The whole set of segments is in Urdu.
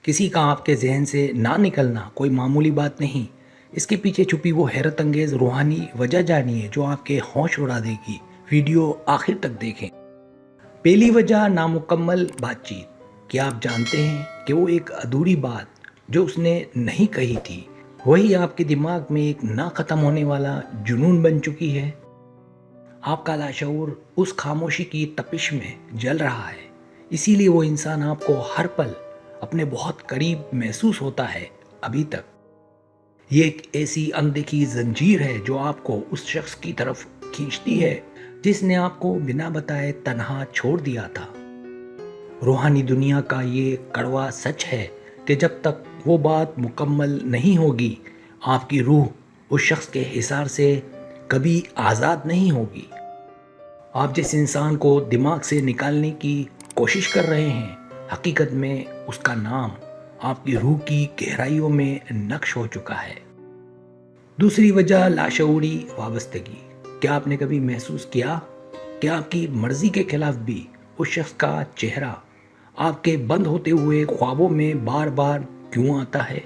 کسی کا آپ کے ذہن سے نہ نکلنا کوئی معمولی بات نہیں، اس کے پیچھے چھپی وہ حیرت انگیز روحانی وجہ جانیے جو آپ کے ہوش اڑا دے گی۔ ویڈیو آخر تک دیکھیں۔ پہلی وجہ، نامکمل بات چیت۔ کیا آپ جانتے ہیں کہ وہ ایک ادھوری بات جو اس نے نہیں کہی تھی، وہی آپ کے دماغ میں ایک نہ ختم ہونے والا جنون بن چکی ہے؟ آپ کا لاشعور اس خاموشی کی تپش میں جل رہا ہے، اسی لیے وہ انسان آپ کو ہر پل اپنے بہت قریب محسوس ہوتا ہے۔ ابھی تک یہ ایک ایسی اندیکھی زنجیر ہے جو آپ کو اس شخص کی طرف کھینچتی ہے جس نے آپ کو بنا بتائے تنہا چھوڑ دیا تھا۔ روحانی دنیا کا یہ کڑوا سچ ہے کہ جب تک وہ بات مکمل نہیں ہوگی، آپ کی روح اس شخص کے حصار سے کبھی آزاد نہیں ہوگی۔ آپ جس انسان کو دماغ سے نکالنے کی کوشش کر رہے ہیں، حقیقت میں اس کا نام آپ کی روح کی گہرائیوں میں نقش ہو چکا ہے۔ دوسری وجہ، لاشعوری وابستگی۔ کیا آپ نے کبھی محسوس کیا کہ آپ کی مرضی کے خلاف بھی اس شخص کا چہرہ آپ کے بند ہوتے ہوئے خوابوں میں بار بار کیوں آتا ہے؟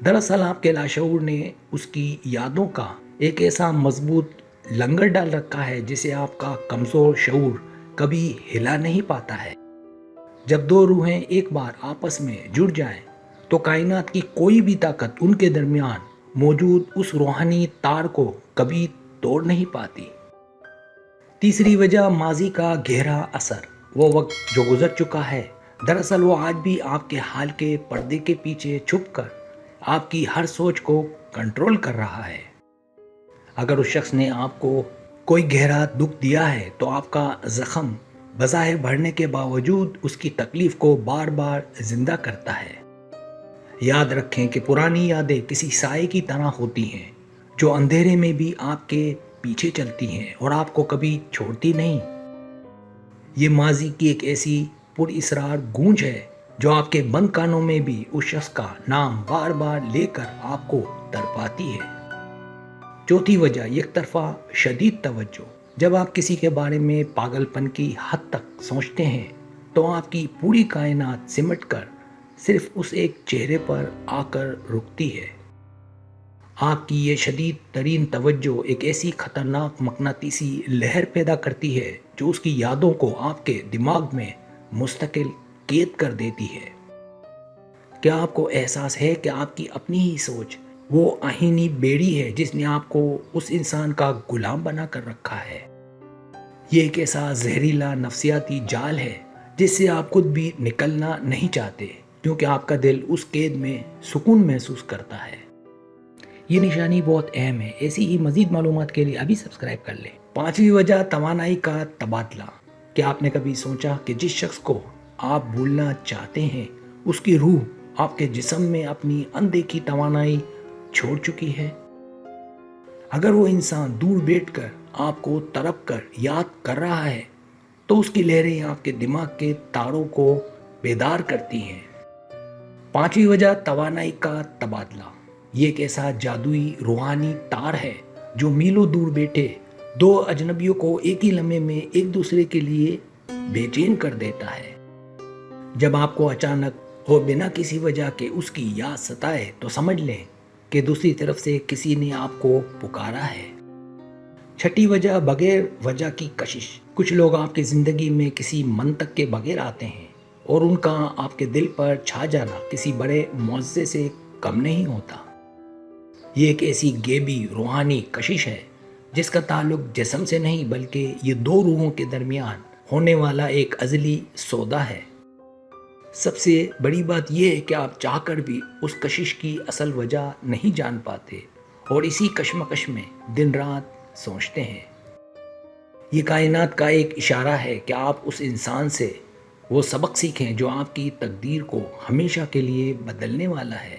دراصل آپ کے لاشعور نے اس کی یادوں کا ایک ایسا مضبوط لنگر ڈال رکھا ہے جسے آپ کا کمزور شعور کبھی ہلا نہیں پاتا ہے۔ جب دو روحیں ایک بار آپس میں جڑ جائیں تو کائنات کی کوئی بھی طاقت ان کے درمیان موجود اس روحانی تار کو کبھی توڑ نہیں پاتی۔ تیسری وجہ، ماضی کا گہرا اثر۔ وہ وقت جو گزر چکا ہے، دراصل وہ آج بھی آپ کے حال کے پردے کے پیچھے چھپ کر آپ کی ہر سوچ کو کنٹرول کر رہا ہے۔ اگر اس شخص نے آپ کو کوئی گہرا دکھ دیا ہے تو آپ کا زخم بظاہر بڑھنے کے باوجود اس کی تکلیف کو بار بار زندہ کرتا ہے۔ یاد رکھیں کہ پرانی یادیں کسی سائے کی طرح ہوتی ہیں جو اندھیرے میں بھی آپ کے پیچھے چلتی ہیں اور آپ کو کبھی چھوڑتی نہیں۔ یہ ماضی کی ایک ایسی پر اسرار گونج ہے جو آپ کے بند کانوں میں بھی اس شخص کا نام بار بار لے کر آپ کو تڑپاتی ہے۔ چوتھی وجہ، یک طرفہ شدید توجہ۔ جب آپ کسی کے بارے میں پاگل پن کی حد تک سوچتے ہیں تو آپ کی پوری کائنات سمٹ کر صرف اس ایک چہرے پر آ کر رکتی ہے۔ آپ کی یہ شدید ترین توجہ ایک ایسی خطرناک مقناطیسی لہر پیدا کرتی ہے جو اس کی یادوں کو آپ کے دماغ میں مستقل قید کر دیتی ہے۔ کیا آپ کو احساس ہے کہ آپ کی اپنی ہی سوچ وہ آہینی بیڑی ہے جس نے آپ کو اس انسان کا غلام بنا کر رکھا ہے؟ یہ ایک ایسا زہریلا نفسیاتی جال ہے جس سے آپ خود بھی نکلنا نہیں چاہتے کیونکہ آپ کا دل اس قید میں سکون محسوس کرتا ہے۔ یہ نشانی بہت اہم ہے۔ ایسی ہی مزید معلومات کے لیے ابھی سبسکرائب کر لیں۔ پانچویں وجہ، توانائی کا تبادلہ۔ کیا آپ نے کبھی سوچا کہ جس شخص کو آپ بھولنا چاہتے ہیں اس کی روح آپ کے جسم میں اپنی اندیکھی توانائی چھوڑ چکی ہے؟ اگر وہ انسان دور بیٹھ کر آپ کو تڑپ کر یاد کر رہا ہے تو اس کی لہریں آپ کے دماغ کے تاروں کو بیدار کرتی ہیں۔ پانچویں وجہ، توانائی کا تبادلہ۔ یہ ایک ایسا جادوئی روحانی تار ہے جو میلوں دور بیٹھے دو اجنبیوں کو ایک ہی لمحے میں ایک دوسرے کے لیے بے چین کر دیتا ہے۔ جب آپ کو اچانک اور بنا کسی وجہ کے اس کی یاد ستائے تو سمجھ لیں کہ دوسری طرف سے کسی نے آپ کو پکارا ہے۔ چھٹی وجہ، بغیر وجہ کی کشش۔ کچھ لوگ آپ کی زندگی میں کسی منطق کے بغیر آتے ہیں اور ان کا آپ کے دل پر چھا جانا کسی بڑے معجزے سے کم نہیں ہوتا۔ یہ ایک ایسی غیبی روحانی کشش ہے جس کا تعلق جسم سے نہیں بلکہ یہ دو روحوں کے درمیان ہونے والا ایک ازلی سودا ہے۔ سب سے بڑی بات یہ ہے کہ آپ چاہ کر بھی اس کشش کی اصل وجہ نہیں جان پاتے اور اسی کشمکش میں دن رات سوچتے ہیں۔ یہ کائنات کا ایک اشارہ ہے کہ آپ اس انسان سے وہ سبق سیکھیں جو آپ کی تقدیر کو ہمیشہ کے لیے بدلنے والا ہے۔